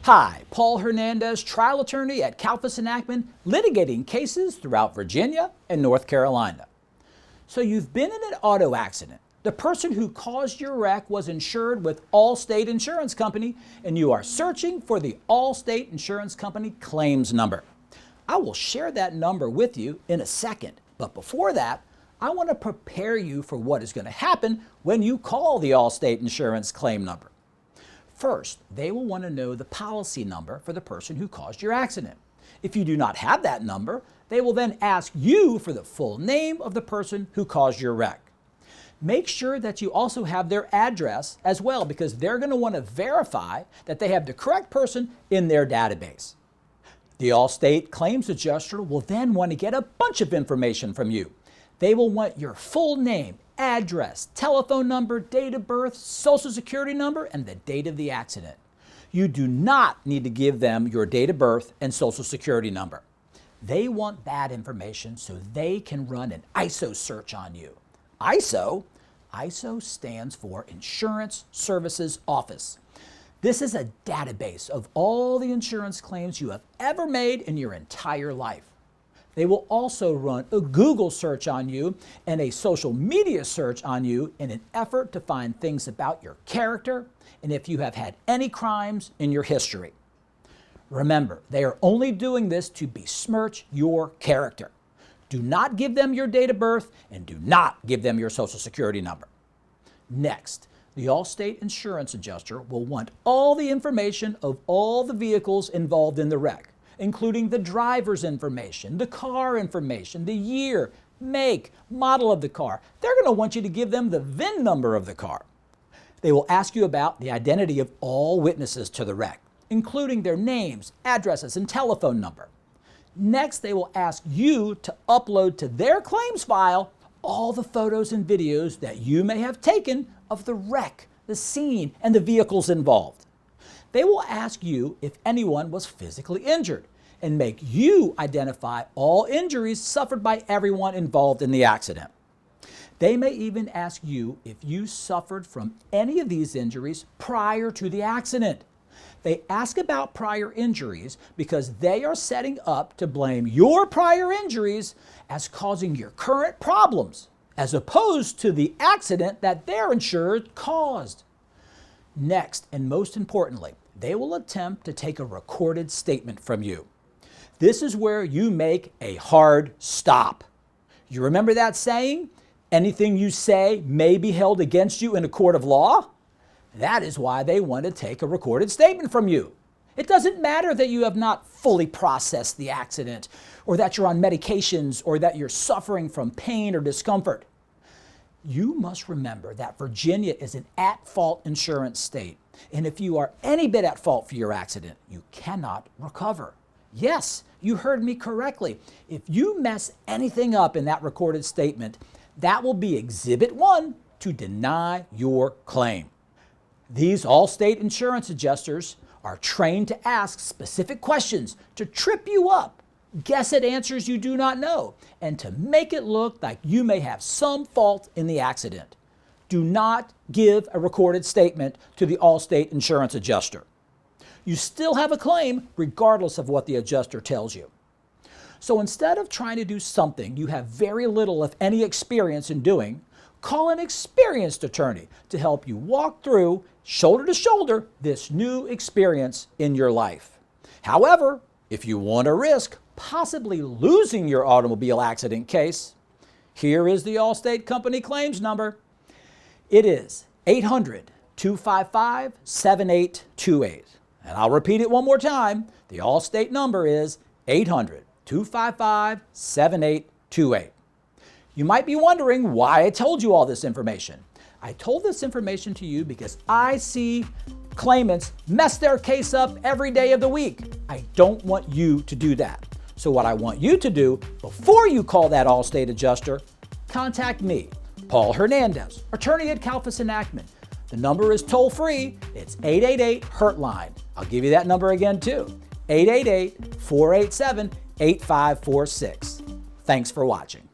Hi, Paul Hernandez, trial attorney at Kalfus and Nachman, litigating cases throughout Virginia and North Carolina. So you've been in an auto accident. The person who caused your wreck was insured with Allstate Insurance Company, and you are searching for the Allstate Insurance Company claims number. I will share that number with you in a second, but before that, I want to prepare you for what is going to happen when you call the Allstate Insurance claim number. First, they will want to know the policy number for the person who caused your accident. If you do not have that number, they will then ask you for the full name of the person who caused your wreck. Make sure that you also have their address as well, because they're going to want to verify that they have the correct person in their database. The Allstate claims adjuster will then want to get a bunch of information from you. They will want your full name, address, telephone number, date of birth, social security number, and the date of the accident. You do not need to give them your date of birth and social security number. They want that information so they can run an ISO search on you. ISO stands for Insurance Services Office. This is a database of all the insurance claims you have ever made in your entire life. They will also run a Google search on you and a social media search on you in an effort to find things about your character and if you have had any crimes in your history. Remember, they are only doing this to besmirch your character. Do not give them your date of birth and do not give them your social security number. Next, the Allstate Insurance adjuster will want all the information of all the vehicles involved in the wreck, including the driver's information, the car information, the year, make, model of the car. They're going to want you to give them the VIN number of the car. They will ask you about the identity of all witnesses to the wreck, including their names, addresses, and telephone number. Next, they will ask you to upload to their claims file all the photos and videos that you may have taken of the wreck, the scene, and the vehicles involved. They will ask you if anyone was physically injured and make you identify all injuries suffered by everyone involved in the accident. They may even ask you if you suffered from any of these injuries prior to the accident. They ask about prior injuries because they are setting up to blame your prior injuries as causing your current problems, as opposed to the accident that their insured caused. Next, and most importantly, they will attempt to take a recorded statement from you. This is where you make a hard stop. You remember that saying? Anything you say may be held against you in a court of law? That is why they want to take a recorded statement from you. It doesn't matter that you have not fully processed the accident, or that you're on medications, or that you're suffering from pain or discomfort. You must remember that Virginia is an at-fault insurance state, and if you are any bit at fault for your accident, you cannot recover. Yes, you heard me correctly. If you mess anything up in that recorded statement, that will be Exhibit 1 to deny your claim. These Allstate Insurance adjusters are trained to ask specific questions to trip you up, guess at answers you do not know, and to make it look like you may have some fault in the accident. Do not give a recorded statement to the Allstate Insurance adjuster. You still have a claim regardless of what the adjuster tells you. So instead of trying to do something you have very little, if any, experience in doing, call an experienced attorney to help you walk through, shoulder to shoulder, this new experience in your life. However, if you want to risk possibly losing your automobile accident case, here is the Allstate Company claims number. It is 800-255-7828. And I'll repeat it one more time. The Allstate number is 800-255-7828. You might be wondering why I told you all this information. I told this information to you because I see claimants mess their case up every day of the week. I don't want you to do that. So what I want you to do before you call that Allstate adjuster, contact me, Paul Hernandez, attorney at Kalfus and Nachman. The number is toll-free. It's 888-HURT-LINE. I'll give you that number again too, 888-487-8546. Thanks for watching.